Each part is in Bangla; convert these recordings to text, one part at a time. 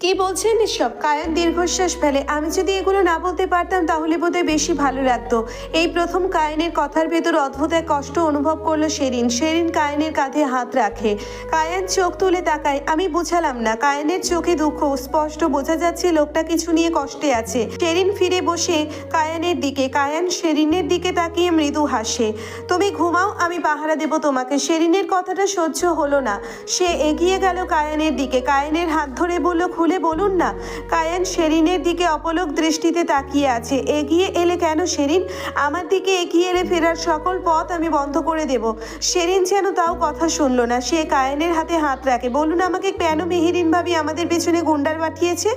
কি বলছেন এসব? কায়ান দীর্ঘশ্বাস ফেলে। আমি যদি এগুলো না বলতে পারতাম তাহলে বোধহয় বেশি ভালো লাগতো। এই প্রথম কায়ানের কথার ভেতর অদ্ভুত এক কষ্ট অনুভব করলো শেরিন। শেরিন কায়ানের কাঁধে হাত রাখে। কায়ান চোখ তুলে তাকায়। আমি বুঝালাম না। কায়ানের চোখে দুঃখ স্পষ্ট বোঝা যাচ্ছে লোকটা কিছু নিয়ে কষ্টে আছে। শেরিন ফিরে বসে কায়ানের দিকে। কায়ান শেরিনের দিকে তাকিয়ে মৃদু হাসে। তুমি ঘুমাও, আমি পাহারা দেব তোমাকে। শেরিনের কথাটা সহ্য হলো না। সে এগিয়ে গেল কায়ানের দিকে। কায়ানের হাত ধরে বলল, খুলে বলুন না। কায়ান শেরিনের দিকে অপলক দৃষ্টিতে তাকিয়ে আছে। এগিয়ে এলে কেন শেরিন? আমার দিকে এগিয়ে এলে ফেরার সকল পথ আমি বন্ধ করে দেব। শেরিন যেন তাও কথা শুনল না। সে কায়ানের হাতে হাত রাখে। বলুন আমাকে, কেন মেহেরিন ভাবি আমাদের পেছনে গুন্ডার পাঠিয়েছে?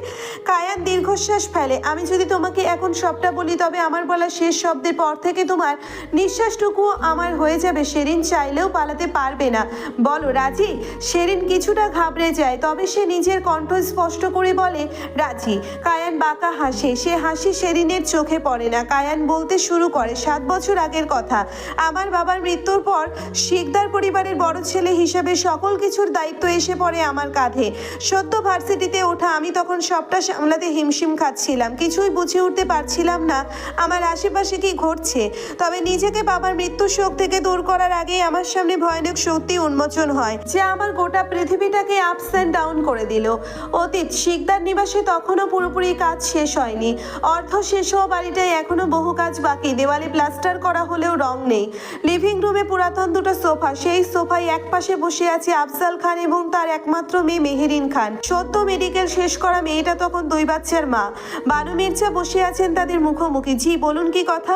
কায়ান দীর্ঘশ্বাস ফেলে। আমি যদি তোমাকে এখন সবটা বলি তবে আমার বলা শেষ শব্দের পর থেকে তোমার নিঃশ্বাসটুকুও আমার হয়ে যাবে। শেরিন চাইলেও পালাতে পারবে না। বলো রাজি? শেরিন কিছুটা ঘাবড়ে যায়, তবে সে নিজের কণ্ঠ স্পষ্ট করে বলে, রাজি। কায়ান বাঁকা হাসে। সে হাসি শেরিনের চোখে পড়ে না। কায়ান বলতে শুরু করে, 7 বছর আগের কথা। আমার বাবার মৃত্যুর পর শিকদার পরিবারের বড় ছেলে হিসেবে সকল কিছুর দায়িত্ব এসে পড়ে আমার কাঁধে। সদ্য ভার্সিটিতে ওঠা আমি তখন সবটা সামলাতে হিমশিম খাচ্ছিলাম। কিছুই বুঝে উঠতে পারছিলাম না আমার আশেপাশে কি ঘটছে। তবে নিজেকে বাবার মৃত্যুর শোক থেকে দূর করার আগেই আমার সামনে ভয়ানক সত্যি উন্মোচন হয়, যে আমার গোটা পৃথিবীটাকে আপস অ্যান্ড ডাউন করে দিল। অতীত শিকদার নিবাসে তখনও পুরোপুরি কাজ শেষ হয়নি। অর্ধ শেষ হওয়া বাড়িটায় এখনো বহু কাজ বাকি। দেওয়ালে প্লাস্টার করা হলেও রং নেই। লিভিং রুমে পুরাতন দুটো সোফা। সেই সোফায় এক পাশে বসে আছে আফজাল খান এবং তার একমাত্র মেয়ে মেহেরিন খান। সদ্য মেডিকেল শেষ করা মেয়েটা তখন 2 বাচ্চার মা। বানু মির্জা বসে আছেন তাদের মুখোমুখি। জি বলুন, কি কথা?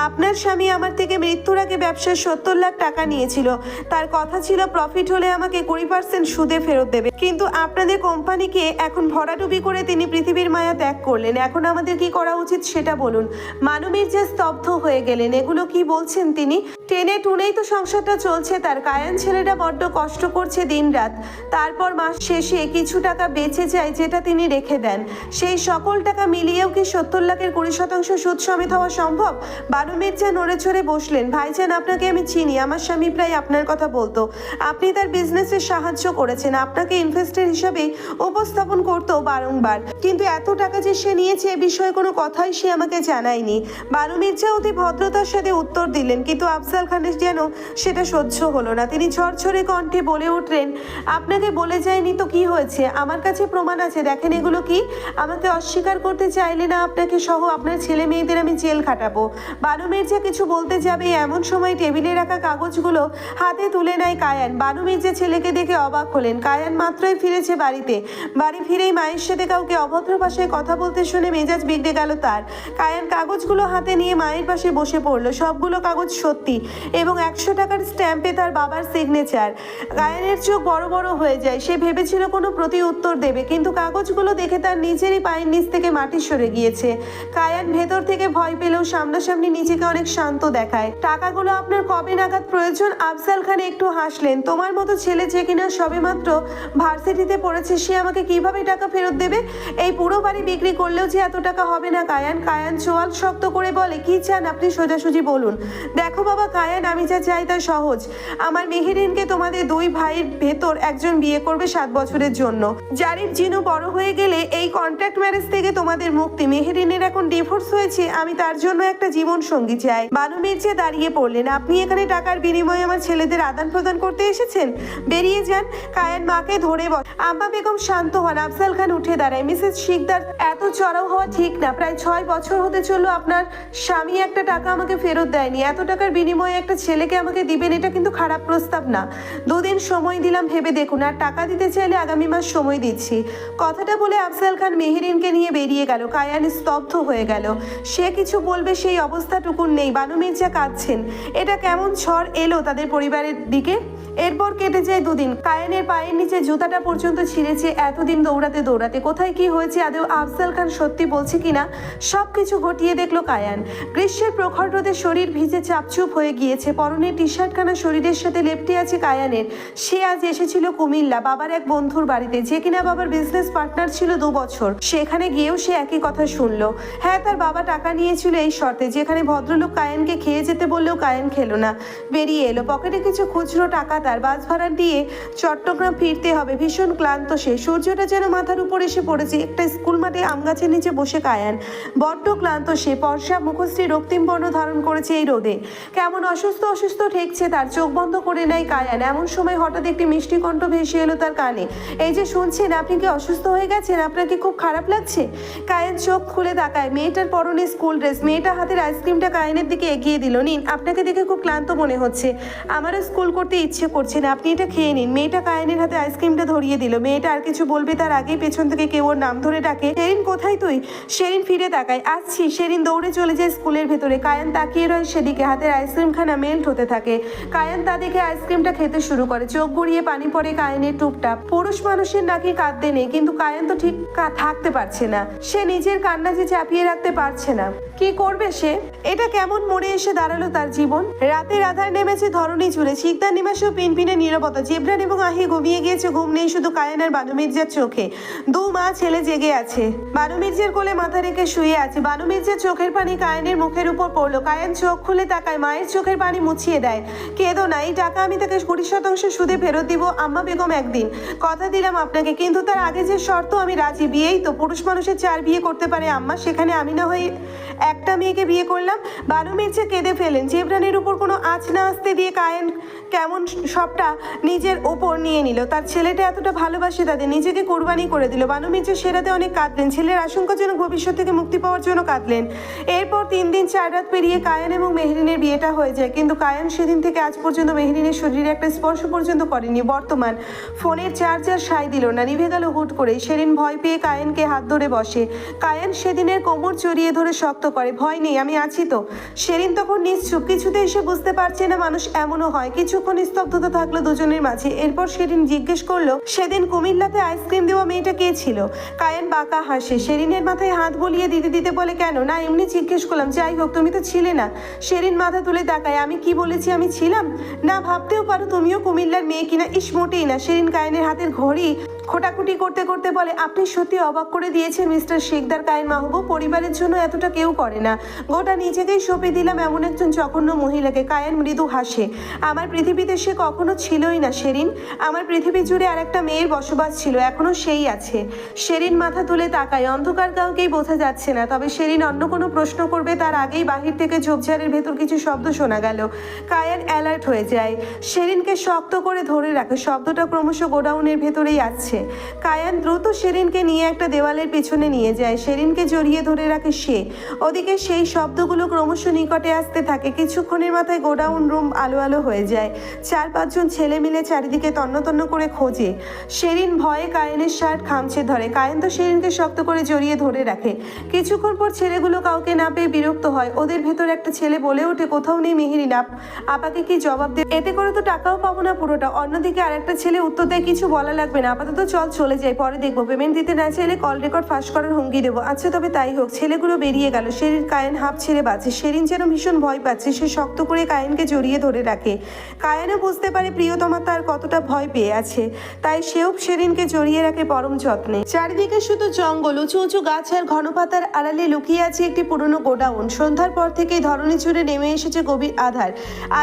আপনার স্বামী আমার থেকে মৃত্যুর আগে ব্যবসায় 70 লাখ টাকা নিয়েছিল। তার কথা ছিল প্রফিট হলে আমাকে 20% সুদে ফেরত দেবে। কিন্তু আপনাদের কোম্পানিকে এখন ভরাডুবি করে তিনি পৃথিবীর মায়া ত্যাগ করলেন। এখন আমাদের কি করা উচিত সেটা বলুন। মানু মির্জা স্তব্ধ হয়ে গেলেন। এগুলো কি বলছেন তিনি? টেনে টুনেই তো সংসারটা চলছে তার। কায়ান ছেলেটা বড্ড কষ্ট করছে দিনরাত। তারপর মাস শেষে কিছু টাকা বেঁচে যায় যেটা তিনি রেখে দেন। সেই সকল টাকা মিলিয়েও কি 70 লাখের 20% সুদ সমেত হওয়া সম্ভব? বানু মির্জা নড়ে চড়ে বসলেন। ভাইজান, আপনাকে আমি চিনি। আমার স্বামী প্রায় আপনার কথা বলতো। আপনি তার বিজনেসে সাহায্য করেছেন। আপনাকে ইনভেস্টর হিসাবে উপস্থাপন করতো বারংবার। কিন্তু এত টাকা যে সে নিয়েছে এ বিষয়ে কোনো কথাই সে আমাকে জানায়নি। বানু মির্জা অতি ভদ্রতার সাথে উত্তর দিলেন, কিন্তু আফজাল খানের যেন সেটা সহ্য হলো না। তিনি ঝরঝরে কণ্ঠে বলে উঠলেন, আপনাকে বলে যায়নি তো কি হয়েছে? আমার কাছে প্রমাণ আছে। দেখেন এগুলো কি? আমাকে অস্বীকার করতে চাইলে না আপনাকে সহ আপনার ছেলে মেয়েদের আমি জেল খাটাবো। বানু মির্জা কিছু বলতে যাবে এমন সময় টেবিলে রাখা কাগজগুলো হাতে তুলে নেয় কায়ান। বানু মির্জা ছেলেকে দেখে অবাক হলেন। কায়ান মাত্রই ফিরেছে বাড়িতে। বাড়ি ফিরেই মায়ের সাথে কাউকে অভদ্র ভাষায় কথা বলতে শুনে মেজাজ বিগড়ে গেল তার। কায়ান কাগজগুলো হাতে নিয়ে মায়ের পাশে বসে পড়ল। সবগুলো কাগজ সত্যি এবং 100 টাকার স্ট্যাম্পে তার বাবার সিগনেচার। কায়ানের চোখ বড় বড় হয়ে যায়। সে ভেবেছিল কোনো প্রতি উত্তর দেবে, কিন্তু কাগজগুলো দেখে তার নিজেরই পায়ের নিচ থেকে মাটি সরে গিয়েছে। কায়ান ভেতর থেকে ভয় পেলেও সামনাসামনি নিজেকে অনেক শান্ত দেখায়। টাকাগুলো আপনার কবে নাগাদ প্রয়োজন? আফজাল খান একটু হাসলেন। তোমার মতো ছেলে যে কিনা সবেমাত্র ভার্সিটিতে পড়েছে সে আমাকে কিভাবে টাকা ফেরত দেবে? এই পুরো বাড়ি বিক্রি করলেও যে এত টাকা হবে না কায়ান। কায়ান চোয়াল শক্ত করে বলে, কি চান আপনি সোজাসুজি বলুন। দেখো বাবা কায়ান, আমি যা চাই তা সহজ। আমার মেহেরিনকে তোমাদের 2 ভাইয়ের ভেতর একজন বিয়ে করবে 7 বছরের জন্য। জারিফ জিনু বড় হয়ে গেলে এই কন্ট্রাক্ট ম্যারেজ থেকে তোমাদের মুক্তি। মেহেরিনের এখন ডিভোর্স হয়েছে, আমি তার জন্য একটা জীবন সঙ্গী চাই। বানু মির্জা দাঁড়িয়ে পড়লেন। আপনি এখানে টাকার বিনিময়ে আমার ছেলেদের আদান প্রদান করতে এসেছেন? বেরিয়ে যান। কায়ান মাকে ধরে বল। আম্মা বেগম শান্ত হন। আফজাল খান উঠে দাঁড়ায়। মিসেস শিকদার, এত চড়াও হওয়া ঠিক না। প্রায় 6 বছর হতে চললো আপনার স্বামী একটা টাকা আমাকে ফেরত দেয়নি। এত টাকার বিনিময়ে একটা ছেলেকে আমাকে দিবেন, এটা কিন্তু খারাপ প্রস্তাব না। 2 দিন সময় দিলাম, ভেবে দেখুন। আর টাকা দিতে চাইলে আগামী মাস সময় দিচ্ছি। কথাটা বলে আফজাল খান মেহেরিনকে নিয়ে বেরিয়ে গেল। কায়ান স্তব্ধ হয়ে গেল। সে কিছু বলবে সেই অবস্থাটুকুন নেই। বানু মির্জা কাঁদছেন। এটা কেমন ঝড় এলো তাদের পরিবারের দিকে। এরপর কেটে যায় 2 দিন। কায়ানের পায়ের নিচে জুতাটা পর্যন্ত ছিঁড়েছে এতদিন দৌড়াতে দৌড়াতে। কোথায় কি হয়েছে, আদৌ আফজাল খান সত্যি বলছে কিনা সবকিছু ঘটিয়ে দেখলো কায়ান। গ্রীষ্মের প্রখর রোদে শরীর ভিজে চাপচুপ হয়ে গিয়েছে। পরনে টি শার্টখানা শরীরের সাথে লেপ্টে আছে কায়ানের। সে আজ এসেছিল কুমিল্লা বাবার এক বন্ধুর বাড়িতে, যে কিনা বাবার বিজনেস পার্টনার ছিল 2 বছর। সেখানে গিয়েও সে একই কথা শুনলো। হ্যাঁ, তার বাবা টাকা নিয়েছিল এই শর্তে, যেখানে ভদ্রলোক কায়ানকে খেয়ে যেতে বললেও কায়ান খেলো না, বেরিয়ে এলো। পকেটে কিছু খুচরো টাকা তার বাস ভাড়া দিয়ে চট্টগ্রাম ফিরতে হবে। ভীষণ ক্লান্ত সে, সূর্যটা যেন মাথার উপর এসে পড়েছে। একটা স্কুল মাঠে আম গাছের নিচে বসে কায়ান, বড্ড ক্লান্ত সে। ফর্সা মুখশ্রী রক্তিম বর্ণ ধারণ করেছে এই রোদে, কেমন অসুস্থ অসুস্থ ঠেকছে তার। চোখ বন্ধ করে নেয় কায়ান। এমন সময় হঠাৎ একটি মিষ্টি কণ্ঠ ভেসে এলো তার কানে। এই যে শুনছেন, আপনি কি অসুস্থ হয়ে গেছেন? আপনার কি খুব খারাপ লাগছে? কায়ান চোখ খুলে তাকায়। মেয়েটার পরনে স্কুল ড্রেস। মেয়েটা হাতের আইসক্রিমটা কায়ানের দিকে এগিয়ে দিল। নিন, আপনাকে দেখে খুব ক্লান্ত মনে হচ্ছে, আমারও স্কুল করতে ইচ্ছে করছে না, আপনি এটা খেয়ে নিন। মেয়েটা কায়ানের হাতে আইসক্রিমটা ধরিয়ে দিল। মেয়েটা আর কিছু বলবে তার আগেই পেছন থেকে কেউ ওর নাম ধরে ডাকে, শেরিন কোথায় তুই? শেরিন ফিরে তাকায়। আসছি। শেরিন দৌড়ে চলে যায় স্কুলের ভেতরে। কায়ান তাকিয়ে রয় সেদিকে। হাতের আইসক্রিমখানা মেল্ট হতে থাকে। কায়ান তা দেখে আইসক্রিমটা খেতে শুরু করে। চোখ গড়িয়ে পানি পড়ে কায়ানের টুপটাপ। পুরুষ মানুষের নাকি কাঁদতে নেই, কিন্তু কায়ান তো ঠিক থাকতে পারছে না। সে নিজের কান্না যে চাপিয়ে রাখতে পারছে না। কি করবে সে? এটা কেমন মোড়ে এসে দাঁড়ালো তার জীবন। রাতের আধার নেমেছে ধরণী জুড়ে। শিকদার নিমেষেও পিনপিনে নীরবতা। জেবরান এবং আহি ঘুমিয়ে গিয়েছে। ঘুম নেই শুধু কায়ান আর বানু মির্জার চোখে। দু মা ছেলে জেগে আছে। বানু মির্জার কোলে মাথা রেখে শুয়ে আছে। বানু মির্জার চোখের পানি কায়ানের মুখের উপর পড়লো। কায়ান চোখ খুলে তাকায়। মায়ের চোখের পানি মুছিয়ে দেয়। কেঁদো না, এই টাকা আমি তাকে 20% সুদে ফেরত দিব আম্মা বেগম একদিন, কথা দিলাম আপনাকে। কিন্তু তার আগে যে শর্ত, আমি রাজি। বিয়েই তো, পুরুষ মানুষের 4 বিয়ে করতে পারে আম্মা, সেখানে আমি না হয়ে একটা মেয়েকে বিয়ে করলাম। বানু মির্জা কেঁদে ফেলেন। জেবরানের উপর কোনো আঁচ না আসতে দিয়ে কায়ান কেমন সবটা নিজের ওপর নিয়ে নিল। তার ছেলেটা এতটা ভালোবাসে তাদের, নিজেকে কোরবানি করে দিল। বানু মির্জা সেরাতে অনেক কাঁদলেন। ছেলের আশঙ্কাজনক ভবিষ্যৎ থেকে মুক্তি পাওয়ার জন্য কাঁদলেন। এরপর 3 দিন 4 রাত পেরিয়ে কায়ান এবং মেহরিনের বিয়েটা হয়ে যায়। কিন্তু কায়ান সেদিন থেকে আজ পর্যন্ত মেহরিনের শরীরে একটা স্পর্শ পর্যন্ত করেনি। বর্তমান ফোনের চার্জার সায় দিল না, নিভে গেল হুট করে। শেরিন ভয় পেয়ে কায়ানকে হাত ধরে বসে। কায়ান সেদিনের কোমর জড়িয়ে ধরে শক্ত করে। ভয় নেই, আমি আছি তো। শেরিন তখন নিশ্চুপ, কিছুতেই সে বুঝতে পারছে না মানুষ এমনও হয়। কিছুক্ষণ স্তব্ধতা থাকলো দুজনের মাঝে। এরপর শেরিন জিজ্ঞেস করলো, সেদিন কুমিল্লাতে আইসক্রিম দেওয়া মেয়েটা কে ছিল? কায়ান বাঁকা হাসে। শেরিনের মাথায় হাত বুলিয়ে দিতে দিতে বলে, কেন? না, এমনি জিজ্ঞেস করলাম। যাই হোক, তুমি তো ছিলে না। শেরিন মাথা তুলে তাকায়। আমি কি বলেছি আমি ছিলাম? না, ভাবতেও পারো তুমিও কুমিল্লার মেয়ে কিনা। ইস, মোটেই না। শেরিন কায়ানের হাতের ঘড়ি খোটাখুটি করতে করতে বলে, আপনি সত্যি অবাক করে দিয়েছেন মিস্টার শিকদার কায়েন মাহবুব। পরিবারের জন্য এতটা কেউ করে না। গোটা নিজেকেই সঁপে দিলাম এমন একজন জঘন্য মহিলাকে। কায়ান মৃদু হাসে। আমার পৃথিবীতে সে কখনো ছিলই না শেরিন। আমার পৃথিবী জুড়ে আর একটা মেয়ের বসবাস ছিল, এখনো সেই আছে। শেরিন মাথা তুলে তাকায়। অন্ধকার কাউকেই বোঝা যাচ্ছে না। তবে শেরিন অন্য কোনো প্রশ্ন করবে তার আগেই বাহির থেকে ঝোপঝাড়ের ভেতর কিছু শব্দ শোনা গেল। কায়ান অ্যালার্ট হয়ে যায়। শেরিনকে শক্ত করে ধরে রাখে। শব্দটা ক্রমশ গোডাউনের ভেতরেই আসছে। কায়ান দ্রুত শেরিনকে নিয়ে একটা দেওয়ালের পেছনে নিয়ে যায়। শেরিনকে জড়িয়ে ধরে রাখে সে। ওদিকে সেই শব্দগুলো ক্রমশ নিকটে আসতে থাকে। কিছুক্ষণের মাথায় গোডাউন রুম আলো আলো হয়ে যায়। 4-5 জন ছেলে মিলে চারিদিকে তন্ন তন্ন করে খোঁজে। শেরিন ভয়ে কায়ানের শার্ট খামচে ধরে। কায়ান তো শেরিনকে শক্ত করে জড়িয়ে ধরে রাখে। কিছুক্ষণ পর ছেলেগুলো কাউকে না পেয়ে বিরক্ত হয়। ওদের ভেতর একটা ছেলে বলে ওঠে, কোথাও নেই মেহেরিন আপাকে কি জবাব দেবে? এতে করে তো টাকাও পাবো না পুরোটা। অন্যদিকে আরেকটা ছেলে উত্তর দেয়, কিছু বলা লাগবে না, আপাতত চল চলে যাই, পরে দেখবো। পেমেন্ট দিতে না চাইলে কল রেকর্ড ফাঁস করার হুমকি দেবো। আচ্ছা, তবে তাই হোক। ছেলেগুলো বেরিয়ে গেল। শেরিন কায়ান হাঁপ ছেড়ে বাঁচে। শেরিন যেন ভীষণ ভয় পাচ্ছে। সে শক্ত করে কায়ানকে জড়িয়ে ধরে রাখে। কায়ানও বুঝতে পারে প্রিয়তমা তার কতটা ভয় পেয়ে আছে, তাই সেও শেরিনকে জড়িয়ে রাখে পরম যত্নে। চারিদিকে শুধু জঙ্গল, উঁচু উঁচু গাছ আর ঘন পাতার আড়ালে লুকিয়ে আছে একটি পুরনো গোডাউন। সন্ধ্যার পর থেকেই ধরণী জুড়ে নেমে এসেছে গভীর আধার।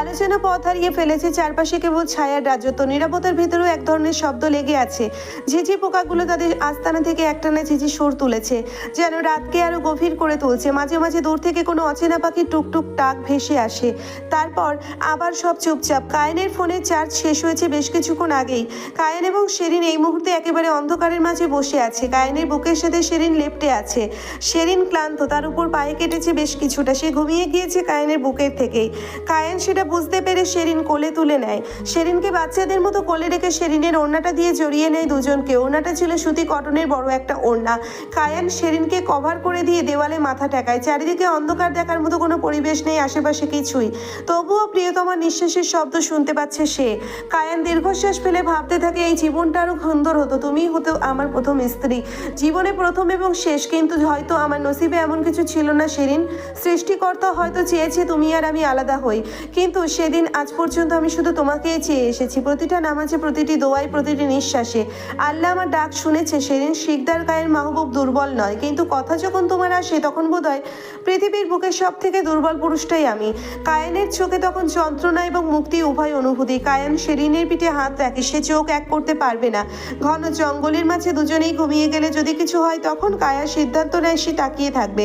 আলোচনা পথ হারিয়ে ফেলেছে। চারপাশে কেবল ছায়ার রাজত্ব। নিরাপত্তার ভেতরেও এক ধরনের শব্দ লেগে আছে। ঝিঝি পোকাগুলো তাদের আস্তানা থেকে একটানা ঝিঝি সুর তুলেছে, যেন রাতকে আরো গভীর করে তুলছে। মাঝে মাঝে দূর থেকে কোনো অচেনা পাখির টুকটুক ডাক ভেসে আসে। তারপর আবার সব চুপচাপ। কায়ানের ফোনের চার্জ শেষ হয়েছে বেশ কিছুক্ষণ আগেই। কায়ান এবং শেরিন এই মুহূর্তে একেবারে অন্ধকারের মাঝে বসে আছে। কায়ানের বুকের সাথে শেরিন লেপ্টে আছে। শেরিন ক্লান্ত, তার উপর পায়ে কেটেছে বেশ কিছুটা। সে ঘুমিয়ে গিয়েছে কায়ানের বুকের থেকেই। কায়ান সেটা বুঝতে পেরে শেরিন কোলে তুলে নেয়। শেরিনকে বাচ্চাদের মতো কোলে রেখে শেরিনের ওড়নাটা দিয়ে জড়িয়ে নেয় দুজনকে। ওড়নাটা ছিল সুতি কটনের বড় একটা ওড়না। কায়ান শেরিনকে কভার করে দিয়ে দেওয়ালে মাথা ঠেকায়। চারিদিকে অন্ধকার, দেখার মতো কোনো পরিবেশ নেই আশেপাশে কিছুই। তবুও প্রিয়তমার নিঃশ্বাসের শব্দ শুনতে পাচ্ছে সে। কায়ান দীর্ঘশ্বাস ফেলে ভাবতে থাকে, এই জীবনটা আরো সুন্দর হতো, তুমিই হতো আমার প্রথম স্ত্রী। জীবনে প্রথম এবং শেষ। কিন্তু হয়তো আমার নসিবে এমন কিছু ছিল না শেরিন। সৃষ্টিকর্তা হয়তো চেয়েছে তুমি আর আমি আলাদা হই। কিন্তু সেদিন আজ পর্যন্ত আমি শুধু তোমাকেই চেয়ে এসেছি। প্রতিটা নামাজে, প্রতিটি দোয়ায়, প্রতিটি নিঃশ্বাসে। আল্লাহ আমার ডাক শুনেছে সেদিন শিকদার গায়ের মাহবুব দুর্বল নয়, কিন্তু কথা যখন তোমার আসে তখন বোধহয় পৃথিবীর বুকের সব থেকে দুর্বল পুরুষটাই আমি। কায়েনের চোখে তখন যন্ত্রণা এবং মুক্তি উভয় অনুভূতি। কায়েন শেরিনের পিঠে হাত রাখে, সে চোখ এক করতে পারবে না। ঘন জঙ্গলের মাঝে দুজনেই ঘুমিয়ে গেলে যদি কিছু হয় তখন কায়া সিদ্ধান্ত নেয় সে তাকিয়ে থাকবে,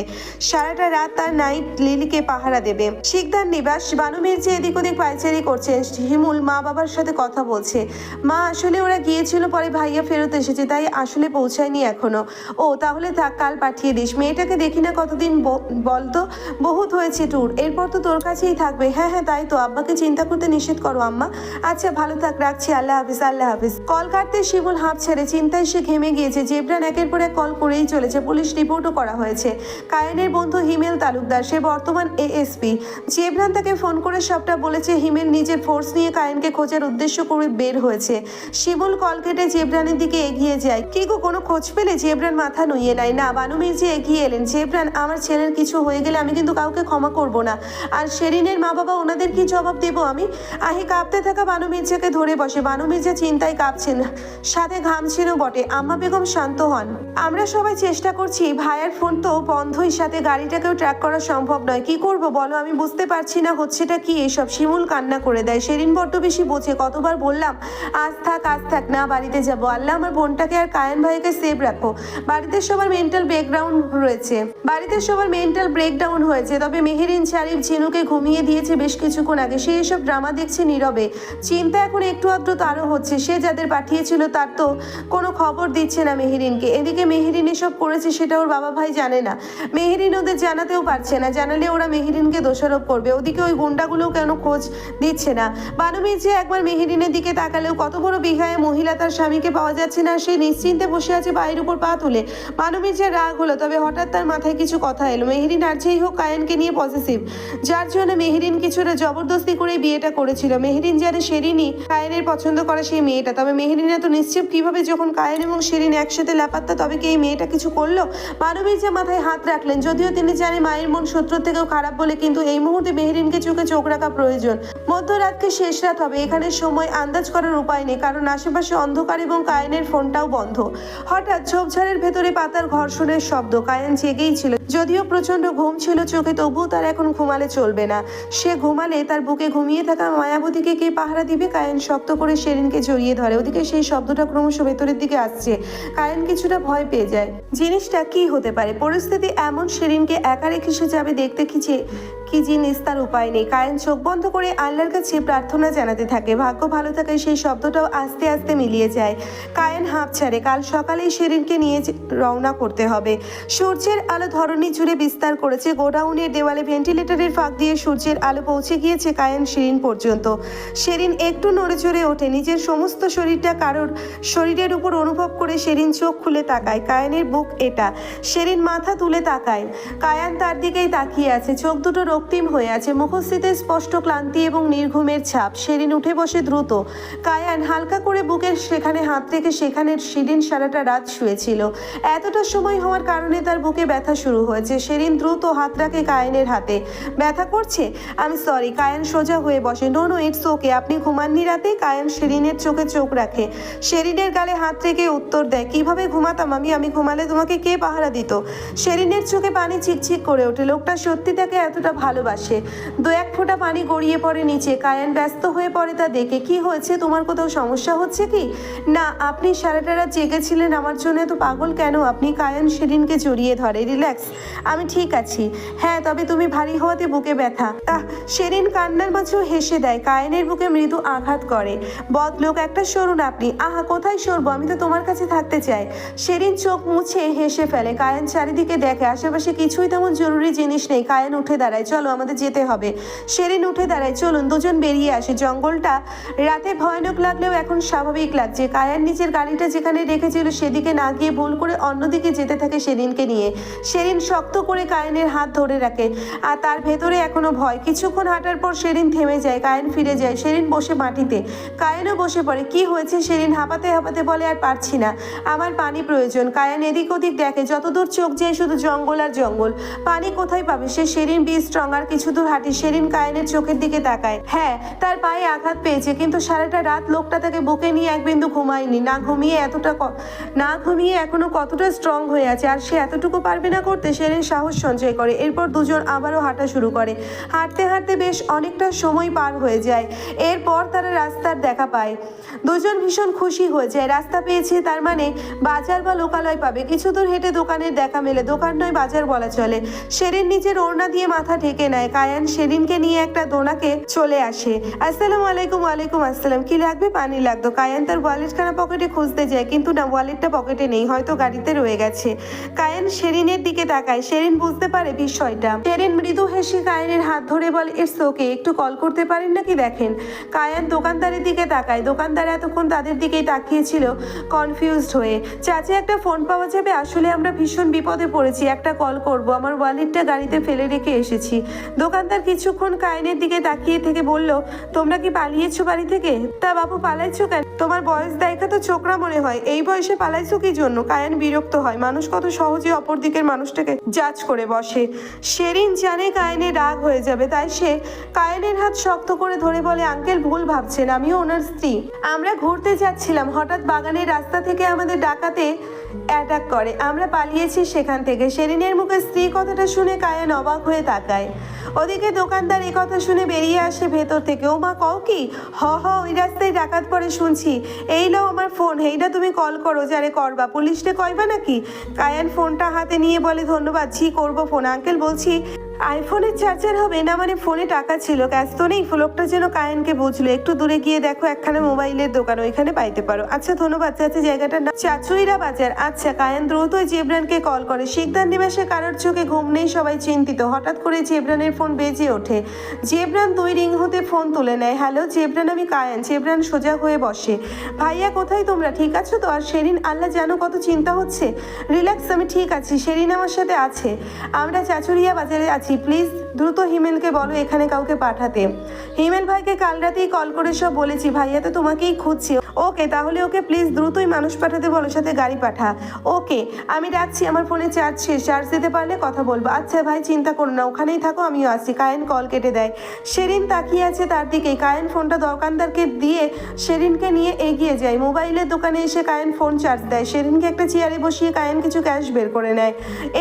সারাটা রাত তার নাইট লিলিকে পাহারা দেবে। শিকদার নিবাস। বানু মির্জা এদিক ওদিক পায়চারি করছে, শিমুল মা বাবার সাথে কথা বলছে। মা, আসলে ওরা গিয়েছিল, পরে ভাইয়া ফেরত এসেছে, তাই আসলে পৌঁছায়নি এখনো। ও তাহলে থাক, কাল পাঠিয়ে দিস। মেয়েটাকে দেখি না কতদিন বলতো, বহুত হয়েছে ট্যুর, এরপর তো তোর কাছেই থাকবে। হ্যাঁ হ্যাঁ তাই তো, আব্বাকে চিন্তা করতে নিষেধ করো আম্মা। আচ্ছা ভালো থাক, রাখছি, আল্লাহ হাফিজ। আল্লাহ হাফিজ। কল কাটতে শিমুল হাঁপ ছেড়ে, চিন্তায় সে ঘেমে গিয়েছে। জেবরান একের পর এক কল করেই চলেছে, পুলিশ রিপোর্টও করা হয়েছে। কায়েনের বন্ধু হিমেল তালুকদার, সে বর্তমান এএসপি। জেবরান তাকে ফোন করে সবটা বলেছে। হিমেল নিজের ফোর্স নিয়ে কায়েনকে খোঁজার উদ্দেশ্য করে বের হয়েছে। শিমুল কল কেটে জেবরানের দিকে এগিয়ে যায়। কি গো, কোনো খোঁজ পেলে? জেবরান মাথা নুইয়ে নেয়। না। বানু মির্জা এগিয়ে এলেন। জেবরান, আমার ছেলের কিছু হয়ে গেলে আমি কিন্তু কাউকে ক্ষমা করব না। আর শেরিনের মা বাবা, ওনাদের কি জবাব দেবো আমি? আহি কাঁপতে থাকা বানু মির্জাকে ধরে বসে। বানু মির্জা চিন্তায় কাঁপছেন, সাথে ঘামছেনও বটে। আম্মা বেগম শান্ত হন, আমরা সবাই চেষ্টা করছি। ভাইয়ের ফোন তো বন্ধই, সাথে গাড়িটাকেও ট্র্যাক করা সম্ভব নয়। কি করব বলো, আমি বুঝতে পারছি না হচ্ছেটা কি এসব। শিমুল কান্না করে দেয়। শেরিন বড্ড বেশি বোঝে, কতবার বললাম আজ থাক না, বাড়িতে যাব। আল্লাহ আমার বোনটাকে আর কায়েন ভাইকে সেভ রাখো। বাড়িতে সবার মেন্টাল ব্রেকডাউন হয়েছে। তবে মেহেরিন শারিফ ঝিনুকে ঘুমিয়ে দিয়েছে বেশ কিছুক্ষণ আগে, সে এসব ড্রামা দেখছে নীরবে। চিন্তা এখন একটু আধটু তারও হচ্ছে, সে যাদের পাঠিয়েছিল তার তো কোনো খবর দিচ্ছে না মেহেরিনকে। এদিকে মেহেরিন এসব করেছে সেটা ওর বাবা ভাই জানে না, মেহেরিন ওদের জানাতেও পারছে না, জানালে ওরা মেহেরিনকে দোষারোপ করবে। ওদিকে ওই গুন্ডাগুলো কেন খোঁজ দিচ্ছে না। বানু মির্জা একবার মেহেরিনের দিকে তাকালেও কত বড় বিঘায় মহিলা, তার স্বামীকে পাওয়া যাচ্ছে না, সে নিশ্চিন্তে বসে আছে পায়ের উপর পা তুলে। বানু মির্জার রাগ হলো, তবে হঠাৎ তার মাথায় কিছু কথা এলো। মেহেরিন আর যেই হোক কায়েনকে নিয়ে পজিটিভ, যার জন্য মেহেরিন কিছুটা জবরদস্তি করে বিয়েটা করেছিল। মেহেরিন জানে শেরিনই কায়েনের পছন্দ করা সেই মেয়েটা, তবে মেহেরিন এত নিশ্চিত কিভাবে যখন কায়েন এবং শেরিন একসাথে লাপাত্তা? তবে কি এই মেয়েটা কিছু করলো? বানু মির্জা মাথায় হাত রাখলেন, যদিও তিনি জানে মায়ের মন শত্রুর থেকেও খারাপ বলে, কিন্তু এই মুহূর্তে মেহেরিনকে চোখ রাখা প্রয়োজন। মধ্যরাতকে শেষ রাত হবে, এখানে সময় আন্দাজ করার উপায় নেই, কারণ আশেপাশে অন্ধকার এবং কায়েনের ফোনটাও বন্ধ। হঠাৎ ঝোপঝাড়ের ভেতরে পাতার ঘর্ষণের শব্দ। কায়েন জেগেই ছিল, যদিও প্রচন্ড ঘুম ছিল চোখে, তবুও তার এখন ঘুমালে চলবে না। সে ঘুমালে তার বুকে ঘুমিয়ে থাকা মায়াবতীকে কে পাহারা দিবে? কায়েন শক্ত করে শেরিনকে জড়িয়ে ধরে। ওদিকে সেই শব্দটা ক্রমশ ভেতরের দিকে আসছে। কায়েন কিছুটা ভয় পেয়ে যায়। জিনিসটা কি হতে পারে? পরিস্থিতি এমন, শেরিনকে একা রেখে সে যাবে দেখতে কি জিনিস তার উপায় নেই। কায়েন চোখ বন্ধ করে আল্লাহর কাছে প্রার্থনা জানাতে থাকে। ভাগ্য ভালো থাকে সেই শব্দটাও আস্তে আস্তে মিলিয়ে যায়। কায়েন হাঁপ ছাড়ে, কাল সকালেই শেরিনকে নিয়ে রওনা করতে হবে। সূর্যের আলো ধরণী জুড়ে বিস্তার করেছে। গোডাউনের দেওয়ালে ভেন্টিলেটরের ফাঁক দিয়ে সূর্যের আলো পৌঁছে গিয়েছে কায়েন শেরিন পর্যন্ত। শেরিন একটু নড়ে চড়ে ওঠে, নিজের সমস্ত শরীরটা কারোর শরীরের উপর অনুভব করে শেরিন চোখ খুলে তাকায়। কায়েনের বুক এটা। শেরিন মাথা তুলে তাকায়। কায়ান তার দিকেই তাকিয়ে আছে, চোখ দুটো রক্তিম হয়ে আছে, মুখস্থিতে স্পষ্ট ক্লান্তি এবং নির্ঘুমের ছাপ। শেরিন উঠে বসে দ্রুত। কায়ান হালকা করে বুকের সেখানে হাত রেখে, সেখানে শেরিন সারাটা রাত শুয়েছিল। এতটা সময় হওয়ার কারণে তার বুকে ব্যথা শুরু হয়েছে। শেরিন দ্রুত হাত রাখে কায়েনের হাতে। ব্যথা করছে? আমি সরি। কায়ান সোজা হয়ে বসে। নো ইটস ওকে, আপনি ঘুমাননি রাতে? কায়ান শেরিনের চোখে চোখ রাখে, শেরিনের গালে হাত রেখে উত্তর দেয়, কিভাবে ঘুমাতাম আমি ঘুমালে তোমাকে কে পাহারা দিত? শেরিনের চোখে পানি চিকচিক করে ওঠে। লোকটা সত্যি তাকে এতটা ভালোবাসে। দু এক ফোঁটা পানি গড়িয়ে পড়ে নিচে। কায়ান ব্যস্ত হয়ে পড়ে তা দেখে। কি হয়েছে? তোমার কোথাও সমস্যা হচ্ছে কি? না, আপনি সারাটা রাত জেগেছিলেন আমার জন্য, এত পাগল কেন আপনি? কায়ান শেরিনকে জড়িয়ে ধরে। রিল্যাক্স, আমি ঠিক আছি। হ্যাঁ, তবে তুমি ভারী হওয়াতে বুকে ব্যথা। শেরিন কান্নার মাঝেও হেসে দেয়। কায়ানের বুকে মৃদু আঘাত করে। বদলোক একটা, সরুন আপনি। আহা, কোথায় সরবো? আমি তো তোমার কাছে থাকতে চাই। শেরিন চোখ মুছে হেসে ফেলে। কায়ান চারিদিকে দেখে, আশেপাশে কিছুই তেমন জরুরি জিনিস নেই। কায়ান উঠে দাঁড়ায়, চলো আমাদের যেতে হবে। শেরিন উঠে দাঁড়ায়, চলুন। দুজন বেরিয়ে আসে। জঙ্গলটা রাতে ভয়ানক লাগলেও এখন স্বাভাবিক লাগছে। কায়ান নিজের গাড়িটা যেখানে রেখেছিল সেদিকে না গিয়ে ভুল করে অন্যদিকে যেতে থাকে শেরিনকে নিয়ে। শেরিন শক্ত করে কায়ানের হাত ধরে রাখে, আর তার ভেতরে এখনো ভয়। কিছুক্ষণ হাঁটার পর শেরিন থেমে যায়। কায়ান ফিরে যায়। শেরিন বসে মাটিতে। কায়ানও বসে পড়ে। কি হয়েছে? শেরিন হাঁপাতে হাঁপাতে বলে, আর পারছি না, আমার পানি প্রয়োজন। কায়ান এদিক ওদিক দেখে, যতদূর চোখ যায় শুধু জঙ্গল আর জঙ্গল। পানি কোথায় পাবে সে? Sherin be strong. আর কিছু দূর হাঁটি। শেরিন কায়ানের চোখের দিকে তাকায়। হ্যাঁ, তার পায়ে আঘাত পেয়েছে, কিন্তু সারাটা রাত লোকটা তাকে বুকে নিয়ে এক বিন্দু ঘুমায়নি। না ঘুমিয়ে এখনো কতটা স্ট্রং হয়ে আছে, আর সে এতটুকু পারবে না করতে। সেরেন সাহস সঞ্চয় করে। এরপর দুজন আবারও হাঁটা শুরু করে। হাঁটতে হাঁটতে বেশ অনেকটা সময় পার হয়ে যায়। এরপর তারা রাস্তার দেখা পায়। দুজন ভীষণ খুশি হয়ে যায়। রাস্তা পেয়েছে, তার মানে বাজার বা লোকালয় পাবে। কিছু দূর হেঁটে দোকানের দেখা মেলে। দোকান নয়, বাজার বলা চলে। শেরিন নিজের ওড়না দিয়ে মাথা ঢেকে নেয়। কায়ান শেরিনকে নিয়ে একটা দোনাকে চলে আসে। আসসালামু আলাইকুম। ওয়ালাইকুম আসসালাম। কি লাগবে? পানি লাগতো। কায়ান তার ওয়ালেটখানা পকেটে খুঁজতে যায়, কিন্তু না, ওয়ালেটটা পকেটে নেই, হয়তো গাড়িতে রয়ে গেছে। কায়ান শেরিনের দিকে তাকায়। শেরিন বুঝতে পারে বিষয়টা। শেরিন মৃদু হেসে কায়ানের হাত ধরে বলে, ইটস ওকে, একটু কল করতে পারেন নাকি দেখেন। কায়ান দোকানদারের দিকে তাকায়। দোকানদার এতক্ষণ তাদের দিকেই তাকিয়েছিল, কনফিউজড হয়ে। চাচা, একটা ফোন পাওয়া যাবে? আসলে আমরা ভীষণ বিপদে পড়েছি, একটা কল করব, আমার ওয়ালেটটা গাড়িতে ফেলে রেখে এসেছি। দোকানদার কিছুক্ষণ কায়ানের দিকে তাকিয়ে থেকে বলল, তোমরা কি পালিয়েছো বাড়ি থেকে? তা বাবু, পালাইছো কেন? তোমার বয়স দেখা তো ছোকরা মনে হয়, এই বয়সে পালাইছো কি জন্য? কায়ান বিরক্ত হয়। মানুষ কত সহজে অপর দিকের মানুষটাকে জাজ করে বসে। শেরিন জানে কায়ানের রাগ হয়ে যাবে, তাই সে কায়ানের হাত শক্ত করে ধরে বলে, আঙ্কেল ভুল ভাবছেন, আমিও ওনার স্ত্রী। আমরা ঘুরতে যাচ্ছিলাম, হঠাৎ বাগানের রাস্তা থেকে আমাদের ডাকাতে অ্যাটাক করে, আমরা পালিয়েছি সেখান থেকে। শেরিনের মুখে স্ত্রী কথাটা শুনে কায়ান অবাক হয়ে তাকায়। ওদিকে দোকানদার এই কথা শুনে বেরিয়ে আসে ভেতর থেকে। ও মা, কও কি? ওই রাস্তায় ডাকাত পড়ে শুনছি। এই নাও আমার ফোন, এইটা তুমি কল করো, যারে করবা। পুলিশকে কইবা নাকি? কায়ান ফোনটা হাতে নিয়ে বলে, ধন্যবাদ, জি করবো ফোন। আঙ্কেল বলছি আইফোনের চার্জার হবে না? মানে ফোনে টাকা ছিল, ক্যাশ তো নেই। লোকটা যেন কায়ানকে বুঝলো। একটু দূরে গিয়ে দেখো, একখানা মোবাইলের দোকান, ওইখানে পাইতে পারো। আচ্ছা ধন্যবাদ চাচা, জায়গাটার নাম চাচুইরা বাজার। আচ্ছা। কায়ান দ্রুতই জেবরানকে কল করে। শিকদার নিবাসে কারোর চোখে ঘুম নেই, সবাই চিন্তিত। হঠাৎ করে জেবরানের ফোন বেজে ওঠে। জেবরান 2 রিং হতে ফোন তুলে নেয়। হ্যালো জেবরান, আমি কায়ান। জেবরান সোজা হয়ে বসে। ভাইয়া কোথায় তোমরা? ঠিক আছো তো? আর শেরিন? আল্লাহ জানো কত চিন্তা হচ্ছে। রিল্যাক্স, আমি ঠিক আছি, শেরিন আমার সাথে আছে। আমরা চাচুরিয়া বাজারে আছি। প্লিজ দ্রুত হিমেলকে বলো এখানে কাউকে পাঠাতে। হিমেল ভাইকে কাল রাতেই কল করে সব বলেছি, ভাইয়া তো তোমাকেই খুঁজছি। ওকে, তাহলে ওকে প্লিজ দ্রুতই মানুষ পাঠাতে বলো, সাথে গাড়ি পাঠা। ওকে, আমি রাখছি, আমার ফোনে চার্জ শেষ, চার্জ দিতে পারলে কথা বলবো। আচ্ছা ভাই, চিন্তা করো না, ওখানেই থাকো, আমিও আসছি। কায়ান কল কেটে দেয়। শেরিন তাকিয়ে আছে তার দিকেই। কায়ান ফোনটা দোকানদারকে দিয়ে শেরিনকে নিয়ে এগিয়ে যায়। মোবাইলের দোকানে এসে কায়ান ফোন চার্জ দেয়। শেরিনকে একটা চেয়ারে বসিয়ে কায়ান কিছু ক্যাশ বের করে নেয়।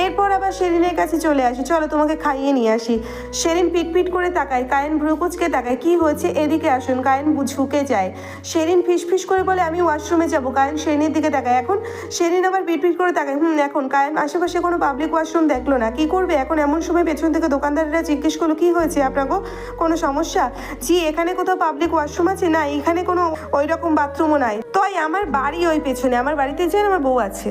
এরপর আবার শেরিনের কাছে চলে আসে। চলো তোমাকে খাইয়ে নিয়ে আসি। শেরিন পিটপিট করে তাকায়। কায়ান ভ্রুকুচকে তাকায়। কি হয়েছে? এদিকে আসুন। কায়ান ঝুঁকে যায়। শেরিন ফিসফিস করে বলে, আমি ওয়াশরুমে যাবো। কায়ান শেরিনের দিকে তাকায়। এখন? শেরিন আবার পিটপিট করে তাকায়। এখন। কায়ান আশেপাশে কোনো পাবলিক ওয়াশরুম দেখলো না। কি করবে এখন? এমন সময় পেছন থেকে দোকানদারেরা জিজ্ঞেস করলো, কি হয়েছে আপনাকে? কোনো সমস্যা? জি, এখানে কোথাও পাবলিক ওয়াশরুম আছে? না, এখানে কোনো ওই রকম বাথরুমও নাই। তাই আমার বাড়ি ওই পেছনে, আমার বাড়িতে যান, আমার বউ আছে।